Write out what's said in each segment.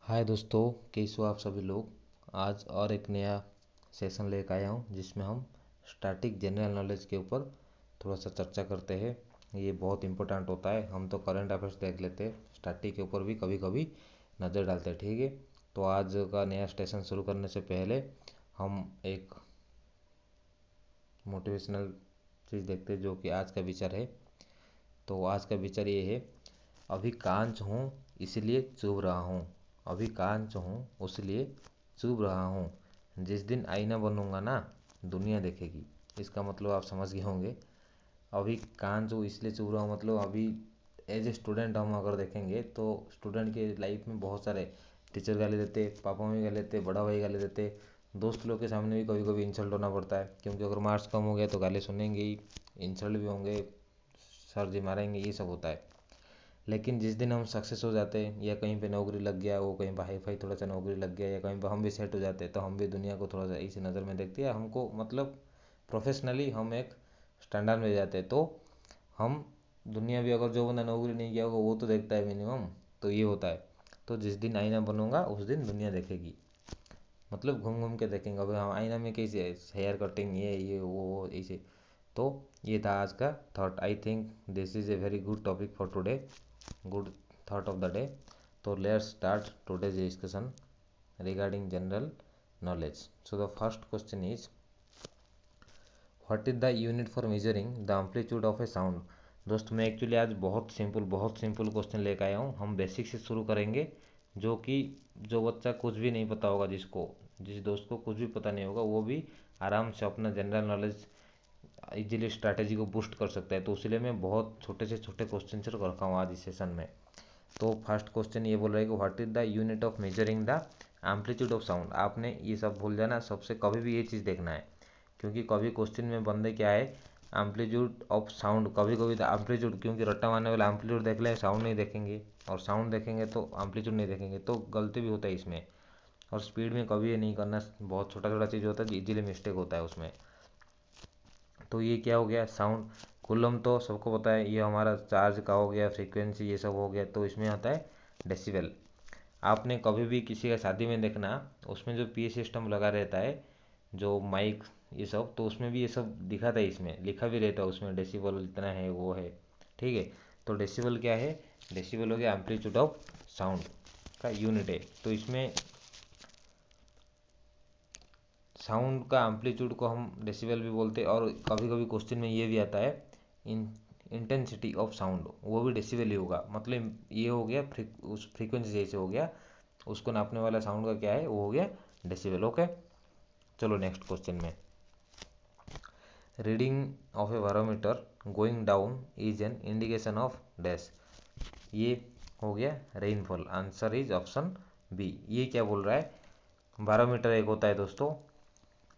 हाय दोस्तों, कैसे हो आप सभी लोग। आज और एक नया सेशन लेकर आया हूँ जिसमें हम स्टैटिक जनरल नॉलेज के ऊपर थोड़ा सा चर्चा करते हैं। ये बहुत इंपॉर्टेंट होता है। हम तो करंट अफेयर्स देख लेते हैं, स्टैटिक के ऊपर भी कभी कभी नज़र डालते हैं। ठीक है, तो आज का नया सेशन शुरू करने से पहले हम एक मोटिवेशनल चीज़ देखते हैं जो कि आज का विचार है। तो आज का विचार ये है, अभी कांच हूँ इसलिए चुभ रहा हूँ। अभी कांच हूँ इसलिए चुभ रहा हूँ, जिस दिन आईना बनूंगा ना दुनिया देखेगी। इसका मतलब आप समझ गए होंगे। अभी कांच हूँ इसलिए चुभ रहा हूँ मतलब अभी एज ए स्टूडेंट हम अगर देखेंगे तो स्टूडेंट के लाइफ में बहुत सारे टीचर गाली देते, पापा मम्मी गाली देते, बड़ा भाई गाली देते, दोस्त लोग के सामने भी कभी कभी इंसल्ट होना पड़ता है, क्योंकि अगर मार्क्स कम हो गया तो गाली सुनेंगे ही, इंसल्ट भी होंगे, सर जी मारेंगे, ये सब होता है। लेकिन जिस दिन हम सक्सेस हो जाते हैं या कहीं पे नौकरी लग गया, वो कहीं हाई फाई थोड़ा सा नौकरी लग गया, या कहीं पे हम भी सेट हो जाते हैं, तो हम भी दुनिया को थोड़ा सा इसी नज़र में देखते हैं। हमको मतलब प्रोफेशनली हम एक स्टैंडर्ड में जाते हैं, तो हम दुनिया भी अगर जो बंदा नौकरी नहीं किया होगा वो तो देखता है मिनिमम। तो ये होता है। तो जिस दिन आईना बनूंगा उस दिन दुनिया देखेगी, मतलब घूम घूम के देखेंगे अभी हम आईना में कैसे हेयर कटिंग, ये वो ऐसे। तो ये था आज का thought. I think this is a very good topic for today, good thought of the day. So let's start today's discussion regarding general knowledge. So the first question is, what is the unit for measuring the amplitude of a sound? दोस्तों मैं actually आज बहुत simple question लेकर आया हूँ। हम basic से शुरू करेंगे, जो कि जो बच्चा कुछ भी नहीं पता होगा, जिस दोस्त को कुछ भी पता नहीं होगा, वो भी आराम से अपना जनरल नॉलेज इजीली स्ट्रैटेजी को बूस्ट कर सकता है। तो इसलिए मैं बहुत छोटे से छोटे क्वेश्चन से रखा हूँ आज इस सेशन में। तो फर्स्ट क्वेश्चन ये बोल रहा है कि what is the unit of measuring the amplitude of sound. आपने ये सब भूल जाना, सबसे कभी भी ये चीज़ देखना है, क्योंकि कभी क्वेश्चन में बंदे क्या है, एम्पलीट्यूड ऑफ साउंड, कभी कभी तो एम्पलीट्यूड, क्योंकि रट्टा मारने वाला एम्पलीट्यूड देख ले, साउंड नहीं देखेंगे, और साउंड देखेंगे तो एम्पलीट्यूड नहीं देखेंगे, तो गलती भी होता है इसमें। और स्पीड में कभी ये नहीं करना, बहुत छोटा छोटा चीज़ होता है, इजीली मिस्टेक होता है उसमें। तो ये क्या हो गया, साउंड। कूलम तो सबको पता है, ये हमारा चार्ज का हो गया, फ्रीक्वेंसी ये सब हो गया। तो इसमें आता है डेसिबल। आपने कभी भी किसी का शादी में देखना, उसमें जो पीए सिस्टम लगा रहता है, जो माइक ये सब, तो उसमें भी ये सब दिखाता है, इसमें लिखा भी रहता है उसमें डेसिबल इतना है वो है। ठीक है, तो डेसिबल क्या है, डेसिबल हो गया एम्पलीट्यूड ऑफ साउंड का यूनिट है। तो इसमें साउंड का एम्पलीट्यूड को हम डेसिबल भी बोलते हैं, और कभी कभी क्वेश्चन में ये भी आता है इन इंटेंसिटी ऑफ साउंड, वो भी डेसिबल ही होगा। मतलब ये हो गया उस फ्रीक्वेंसी जैसे हो गया, उसको नापने वाला साउंड का क्या है, वो हो गया डेसिबल। ओके, चलो नेक्स्ट क्वेश्चन में। Reading of a barometer going down is an indication of dash. ये हो गया rainfall. Answer is option B. ये क्या बोल रहा है, बैरोमीटर एक होता है दोस्तों,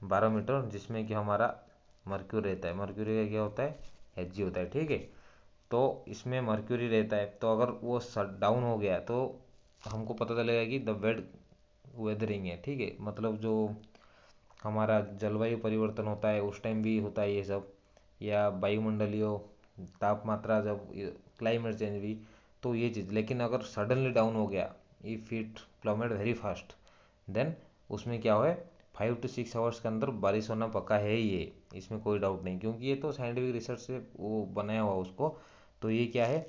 बैरोमीटर जिसमें कि हमारा मर्क्यूरी रहता है। मर्क्यूरी का क्या होता है, Hg होता है। ठीक है, तो इसमें मर्क्यूरी रहता है, तो अगर वो शट डाउन हो गया तो हमको पता चलेगा कि द वेदरिंग है। ठीक है, मतलब जो हमारा जलवायु परिवर्तन होता है उस टाइम भी होता है ये सब, या वायुमंडलीय तापमात्रा जब क्लाइमेट चेंज भी, तो ये चीज़। लेकिन अगर सडनली डाउन हो गया, if it plummet very fast, then उसमें क्या है, 5 to 6 आवर्स के अंदर बारिश होना पक्का है ही ये, इसमें कोई डाउट नहीं, क्योंकि ये तो साइंटिफिक रिसर्च से वो बनाया हुआ उसको। तो ये क्या है,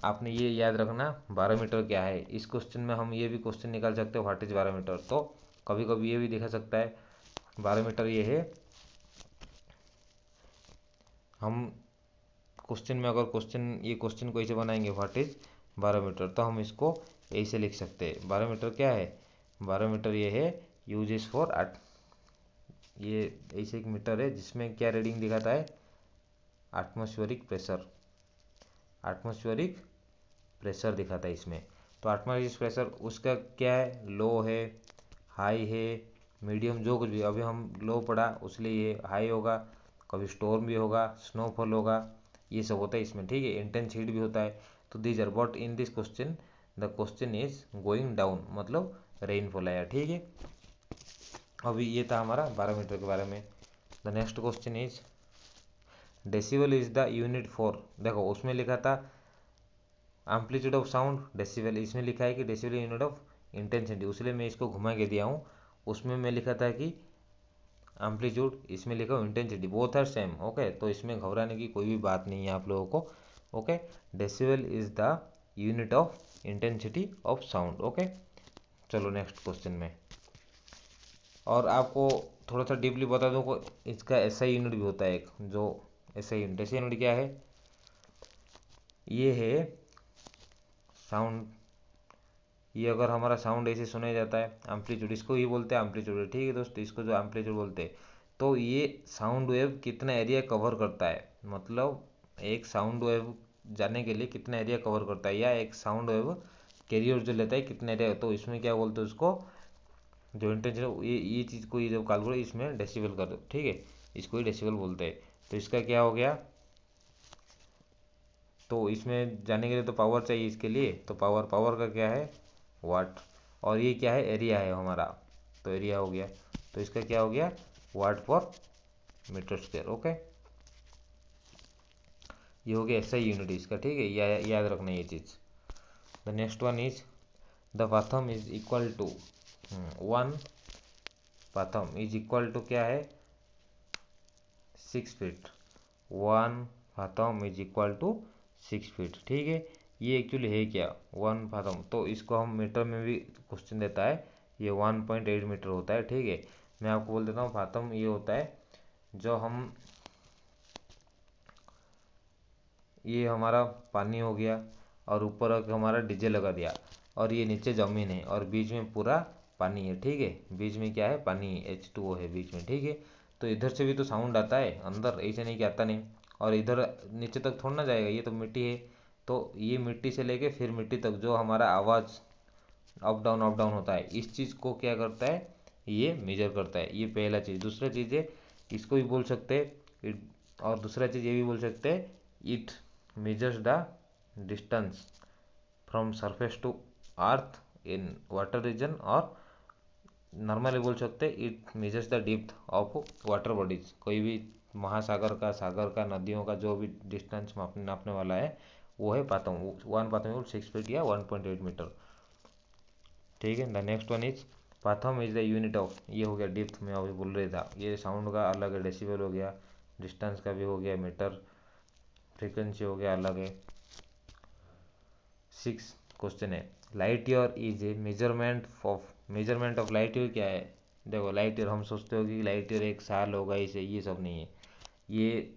आपने ये याद रखना, 12 मीटर क्या है। इस क्वेश्चन में हम ये भी क्वेश्चन निकाल सकते हो, व्हाट इज 12 मीटर। तो कभी कभी ये भी दिखा सकता है, 12 मीटर ये है। हम क्वेश्चन में अगर ये क्वेश्चन को ऐसे बनाएंगे, व्हाट इज 12 मीटर, तो हम इसको ऐसे लिख सकते हैं, 12 मीटर क्या है, 12 मीटर ये है यूजेस फॉर आर्ट। ये ऐसे एक मीटर है जिसमें क्या रीडिंग दिखाता है, एटमॉस्फेरिक प्रेशर, एटमॉस्फेरिक प्रेशर दिखाता है इसमें। तो एटमॉस्फेरिक प्रेशर उसका क्या है, लो है, हाई है, मीडियम, जो कुछ भी। अभी हम लो पड़ा उसलिए ये हाई होगा, कभी स्टॉर्म भी होगा, स्नोफॉल होगा, ये सब होता है इसमें। ठीक है, इंटेंस हीट भी होता है। तो these are, but in this question the question is going down, मतलब रेनफॉल आया। ठीक है, अभी ये था हमारा 12 मीटर के बारे में। The next question is, decibel is the unit for, देखो उसमें लिखा था एम्पलीट्यूड ऑफ साउंड डेसिबल, इसमें लिखा है कि डेसिबल यूनिट ऑफ इंटेंसिटी, उसलिए मैं इसको घुमा के दिया हूँ। उसमें मैं लिखा था कि एम्पलीट्यूड, इसमें लिखा हूँ intensity, both are same. Okay, तो इसमें घबराने की कोई भी बात नहीं है आप लोगों को। Okay, decibel is the unit of intensity of sound. Okay, चलो नेक्स्ट क्वेश्चन में। और आपको थोड़ा सा डीपली बता दूँ को, इसका एसआई यूनिट भी होता है एक, जो एसआई यूनिट क्या है, ये है साउंड। ये अगर हमारा साउंड ऐसे सुना जाता है, एम्पलीट्यूड, इसको ही बोलते हैं एम्पलीट्यूड। ठीक है दोस्तों, इसको जो एम्पलीट्यूड बोलते हैं, तो ये साउंड वेव कितना एरिया कवर करता है, मतलब एक साउंड वेव जाने के लिए कितना एरिया कवर करता है, या एक साउंड वेव कैरियर जो लेता है कितना एरिया, तो इसमें क्या बोलते हैं उसको, जो इंटेंसिटी, ये चीज़ को ये जब कैलकुलेट इसमें डेसिबल कर दो। ठीक है, इसको ही डेसिबल बोलते हैं। तो इसका क्या हो गया, तो इसमें जाने के लिए तो पावर चाहिए इसके लिए, तो पावर का क्या है, वाट। और ये क्या है, एरिया है हमारा, तो एरिया हो गया। तो इसका क्या हो गया, वाट पर मीटर स्क्वायर। ओके, ये हो गया एसआई यूनिट इसका। ठीक है, याद रखना ये चीज़। The next one is the fathom is equal to 1, fathom is equal to क्या है, 6 feet. 1 fathom is equal to 6 feet. ठीक है, ये एक्चुअली है क्या, 1 फाथम, तो इसको हम मीटर में भी क्वेश्चन देता है, ये 1.8 मीटर होता है। ठीक है, मैं आपको बोल देता हूँ, फाथम ये होता है जो हम, ये हमारा पानी हो गया, और ऊपर हमारा डीजे लगा दिया, और ये नीचे ज़मीन है, और बीच में पूरा पानी है। ठीक है, बीच में क्या है, पानी, H2O है बीच में। ठीक है, तो इधर से भी तो साउंड आता है अंदर, ऐसे नहीं कि आता नहीं, और इधर नीचे तक थोड़ा ना जाएगा, ये तो मिट्टी है। तो ये मिट्टी से लेके फिर मिट्टी तक जो हमारा आवाज़ अप डाउन होता है, इस चीज़ को क्या करता है, ये मेजर करता है। ये पहला चीज़। दूसरा चीज़ है, इसको भी बोल सकते हैं और दूसरा चीज़ ये भी बोल सकते हैं, it measures the distance from surface to earth in water region, और नॉर्मली बोल सकते हैं it measures the depth of water bodies. कोई भी महासागर का, सागर का, नदियों का जो भी डिस्टेंस नापने वाला है, वो है पाथम। 1 पाथम 6 फीट या 1.8 मीटर। ठीक है, the next one is fathom is the unit of, ये हो गया डेप्थ में अभी बोल रहा था, ये साउंड का अलग है, डेसिबल हो गया, डिस्टेंस का भी हो गया मीटर, फ्रीक्वेंसी हो गया अलग है। 6 क्वेश्चन है, light year is a measurement of light year क्या है। देखो लाइट ईयर हम सोचते हो कि लाइट ईयर एक साल होगा इसे, ये सब नहीं है। ये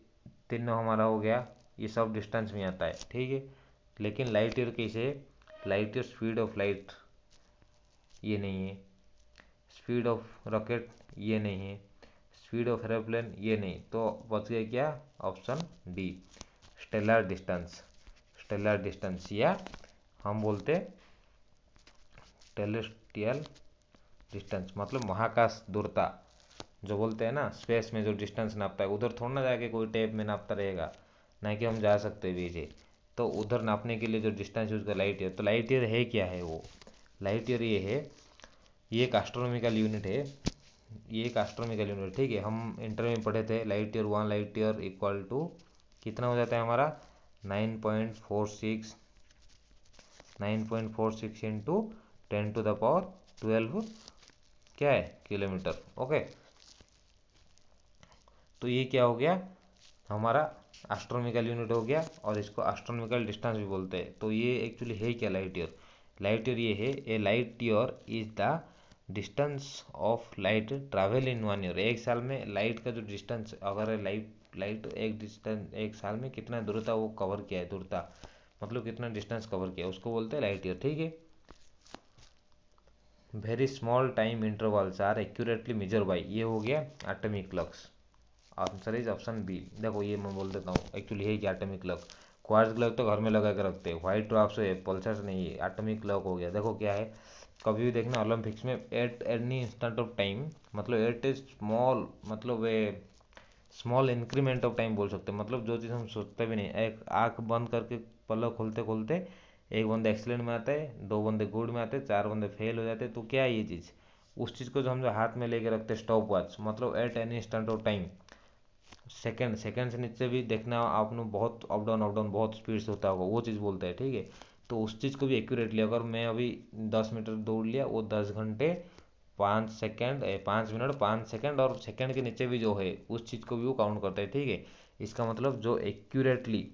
तीनों हमारा हो गया, ये सब डिस्टेंस में आता है। ठीक है, लेकिन लाइट ईयर कैसे है, light year speed of light, ये नहीं है। स्पीड ऑफ रॉकेट, ये नहीं है। स्पीड ऑफ एरोप्लेन, ये नहीं। तो बच गया क्या, option D, stellar distance. Stellar distance, या हम बोलते टेलेस्टियल डिस्टेंस, मतलब महाकाश दूरता जो बोलते हैं ना, स्पेस में जो डिस्टेंस नापता है, उधर थोड़ा ना जाके कोई टेप में नापता रहेगा, ना कि हम जा सकते बीजे। तो उधर नापने के लिए जो डिस्टेंस यूज कर, लाइट ईयर। तो लाइट ईयर है क्या है, वो लाइट ईयर ये है, ये एक एस्ट्रोनॉमिकल यूनिट है, ये एक एस्ट्रोनॉमिकल यूनिट। ठीक है, हम इंटर में पढ़े थे, light year 1 light year equal to कितना हो जाता है हमारा, 9.46 इंटू 10⁻12 क्या है, किलोमीटर। ओके, तो ये क्या हो गया हमारा, एस्ट्रोनॉमिकल यूनिट हो गया, और इसको एस्ट्रोनॉमिकल डिस्टेंस भी बोलते हैं। तो ये एक्चुअली है क्या, लाइट ईयर। लाइट ईयर ये है, a light year is the distance of light travel in 1 year. एक साल में लाइट का जो डिस्टेंस, अगर लाइट एक डिस्टेंस एक साल में कितना दूरता वो कवर किया है, दूरता मतलब कितना डिस्टेंस कवर किया, उसको बोलते हैं लाइट ईयर। ठीक है, very small time intervals are accurately measure by, ये हो गया atomic clocks. Answer is option B. देखो ये मैं बोल देता हूँ, एक्चुअली है क्या, एटॉमिक क्लॉक। क्वार्ट्ज क्लॉक तो घर में लगा के रखते हैं, व्हाइट ड्रॉप्स है, पल्सर्स नहीं है, एटॉमिक क्लॉक हो गया। देखो क्या है, कभी भी देखना ओलंपिक्स में, at any instant of time, मतलब एट इज स्मॉल, मतलब वे स्मॉल इंक्रीमेंट ऑफ टाइम बोल सकते हैं, मतलब जो चीज़ हम सोचते भी नहीं। एक आँख बंद करके पलक खोलते खोलते एक बंदे एक्सीलेंट में आता है, 2 बंदे गुड में आते हैं, 4 बंदे फेल हो जाते हैं। तो क्या है ये चीज़, उस चीज़ को जो हम जो हाथ में लेके रखते हैं, स्टॉप वॉच, मतलब at any instant of time, second से नीचे भी देखना आपने, बहुत अप डाउन बहुत स्पीड से होता होगा, वो चीज़ बोलते हैं। ठीक है, तो उस चीज़ को भी एक्यूरेटली, अगर मैं अभी 10 मीटर दौड़ लिया, वो 10 घंटे 5 सेकेंड 5 मिनट 5 सेकेंड और सेकेंड के नीचे भी जो है उस चीज़ को भी वो काउंट करता है, ठीक है। इसका मतलब जो एक्यूरेटली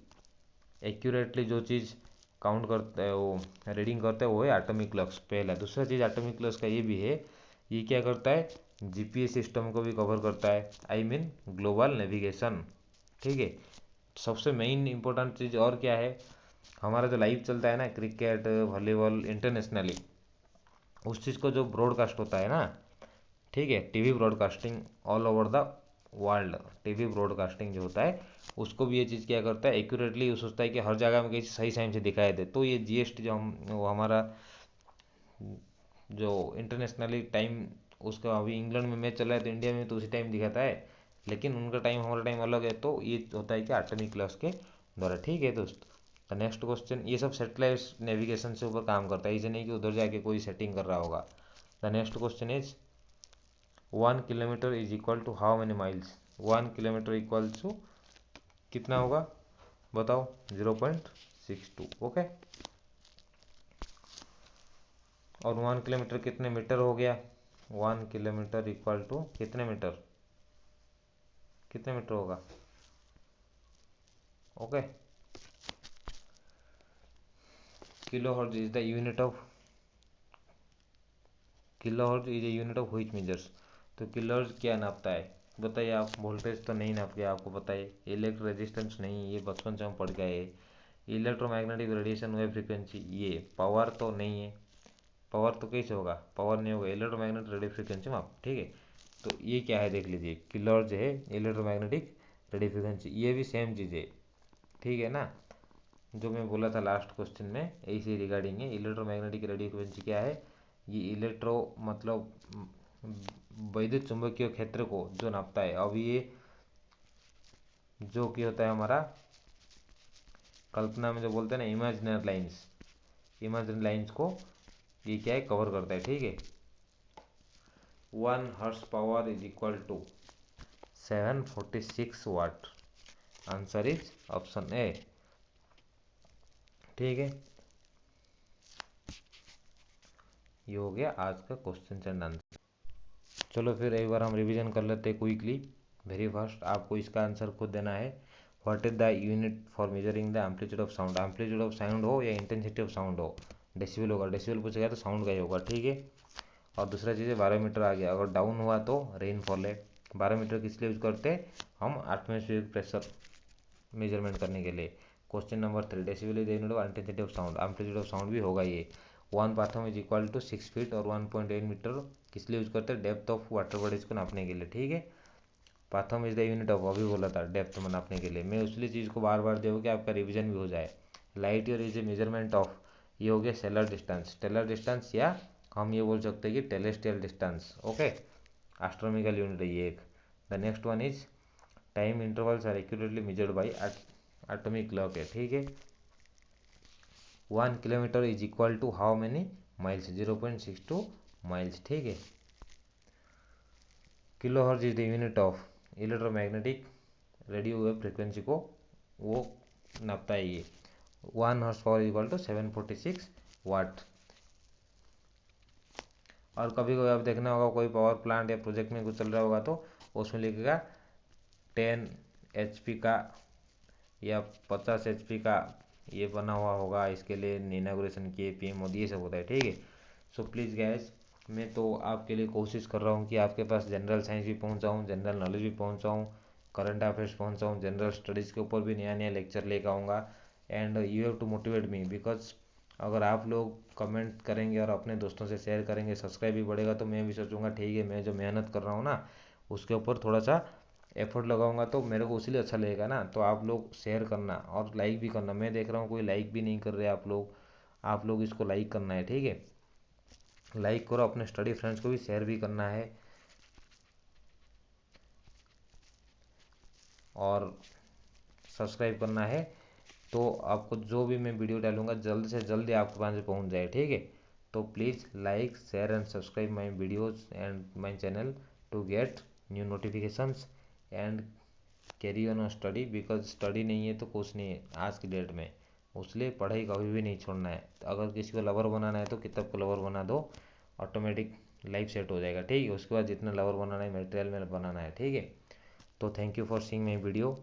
एक्यूरेटली जो चीज़ काउंट करता है, वो रीडिंग करता है, वो है एटॉमिक क्लॉक्स, पहला। दूसरा चीज़ एटॉमिक क्लॉक्स का ये भी है, ये क्या करता है, जीपीएस सिस्टम को भी कवर करता है, आई मीन ग्लोबल नेविगेशन, ठीक है। सबसे मेन इंपॉर्टेंट चीज़ और क्या है, हमारा जो लाइव चलता है ना, क्रिकेट वॉलीबॉल इंटरनेशनली, उस चीज़ को जो ब्रॉडकास्ट होता है ना, ठीक है, TV broadcasting all over the world, TV broadcasting जो होता है, उसको भी ये चीज़ क्या करता है, एक्यूरेटली सोचता है कि हर जगह में किसी सही टाइम से दिखाई दे। तो ये जीएसटी जो हम वो हमारा जो इंटरनेशनली टाइम, उसका अभी इंग्लैंड में मैच चल रहा है तो इंडिया में तो उसी टाइम दिखाता है, लेकिन उनका टाइम हमारा टाइम अलग है। तो ये होता है कि एटॉमिक क्लॉक्स के द्वारा, ठीक है दोस्त। द नेक्स्ट क्वेश्चन, ये सब सैटेलाइट नेविगेशन से ऊपर काम करता है, इसे नहीं कि उधर जाके कोई सेटिंग कर रहा होगा। The next question is 1 kilometre is equal to how many miles. 1 kilometre equal to कितना होगा बताओ, 0.62, ओके। और 1 किलोमीटर कितने मीटर हो गया, 1 किलोमीटर इक्वल टू कितने मीटर, कितने मीटर होगा, okay. Kilo hertz is the unit of, kilo hertz is a unit of which measures. तो किलो हर्ट्ज क्या नापता है, बताइए आप। वोल्टेज तो नहीं नाप के आपको पता है, इलेक्ट्रो रेजिस्टेंस नहीं, ये बचपन से हम पढ़ गए हैं। इलेक्ट्रोमैग्नेटिक रेडिएशन वेव फ्रीक्वेंसी, ये पावर तो नहीं है, पावर तो कैसे होगा, पावर नहीं होगा, इलेक्ट्रोमैग्नेटिक रेडियो फ्रीक्वेंसी माप, ठीक है। तो ये क्या है देख लीजिए, किलो हर्ट्ज है इलेक्ट्रोमैग्नेटिक रेडियो फ्रीक्वेंसी, ये भी सेम चीज़ है, ठीक है ना। जो मैं बोला था लास्ट क्वेश्चन में ऐसे रिगार्डिंग है, इलेक्ट्रोमैग्नेटिक रेडियो फ्रीक्वेंसी क्या है, ये इलेक्ट्रो मतलब वैद्युत चुंबकीय क्षेत्र को जो नापता है। अब ये जो कि होता है हमारा कल्पना में जो बोलते हैं ना, इमेजिनरी लाइंस, इमेजिनरी लाइंस को ये क्या है, कवर करता है, ठीक है। 1 horse power is equal to 746 watt, answer is option A, ठीक है। ये हो गया आज का क्वेश्चन एंड आंसर। चलो फिर एक बार हम रिवीजन कर लेते हैं क्विकली। वेरी फर्स्ट आपको इसका आंसर खुद देना है, what is the unit for measuring the amplitude of sound, amplitude of sound हो या इंटेंसिटी ऑफ साउंड हो, डेसिबल होगा, डेसिबल पूछेगा तो साउंड का ही होगा, ठीक है। और दूसरा चीज़ है बारोमीटर आ गया, अगर डाउन हुआ तो रेनफॉल है। बारोमीटर किस लिए यूज करते हैं, हम एटमॉस्फेरिक प्रेशर मेजरमेंट करने के लिए। Question number 3, decibel is unit of intensity of sound, amplitude of sound भी होगा ये। 1 fathom is equal to 6 feet और 1.8 मीटर किस लिए यूज करते हैं, डेप्थ ऑफ वाटर बॉडीज को नापने के लिए, ठीक है। Patham is the unit of, अभी बोला था डेप्थ में नापने के लिए, मैं उसलिए चीज़ को बार बार दूँ कि आपका रिविजन भी हो जाए। Light year is a measurement of, ये हो गया सेलर डिस्टेंस, टेलर डिस्टेंस, या हम ये बोल सकते हैं कि celestial distance, okay. Astronomical unit है ये एक। The next one is time intervals are accurately measured by atomic clock है, ठीक है। 1 kilometre is equal to how many miles, 0.62 miles, ठीक है। Kilo hertz is the unit of electromagnetic radio wave frequency को वो नापता है ये। 1 horse power equal to 746 watt. और कभी कभी आप देखना होगा कोई पावर प्लांट या प्रोजेक्ट में कुछ चल रहा होगा तो उसमें लिखेगा 10 HP का या 50 HP का ये बना हुआ होगा, इसके लिए इनाग्रेशन किए पीएम मोदी, ये सब होता है, ठीक है। सो प्लीज़ गैस, मैं तो आपके लिए कोशिश कर रहा हूँ कि आपके पास जनरल साइंस भी पहुँचाऊँ, जनरल नॉलेज भी पहुँचाऊँ, करंट अफेयर्स पहुँचाऊँ, जनरल स्टडीज़ के ऊपर भी नया नया लेक्चर लेकर आऊँगा। And you have to motivate me, because अगर आप लोग कमेंट करेंगे और अपने दोस्तों से शेयर करेंगे, सब्सक्राइब भी बढ़ेगा, तो मैं भी सोचूंगा ठीक है, मैं जो मेहनत कर रहा हूँ ना उसके ऊपर थोड़ा सा एफर्ट लगाऊंगा तो मेरे को उसीलिए अच्छा लगेगा ना। तो आप लोग शेयर करना और लाइक भी करना, मैं देख रहा हूँ कोई लाइक भी नहीं कर रहे आप लोग इसको लाइक करना है, ठीक है। लाइक करो, अपने स्टडी फ्रेंड्स को भी शेयर भी करना है, और सब्सक्राइब करना है, तो आपको जो भी मैं वीडियो डालूंगा जल्द से जल्दी आपके पास पहुंच जाए, ठीक है। तो please like share and subscribe my videos and my channel to get new notifications and carry on study, because study नहीं है तो कुछ नहीं है आज की डेट में। उसलिए पढ़ाई कभी भी नहीं छोड़ना है। तो अगर किसी को लवर बनाना है तो किताब को लवर बना दो, ऑटोमेटिक लाइफ सेट हो जाएगा। ठीक है, उसके बाद जितना लवर बनाना है मटेरियल में बनाना है। ठीक है, तो thank you for seeing my video.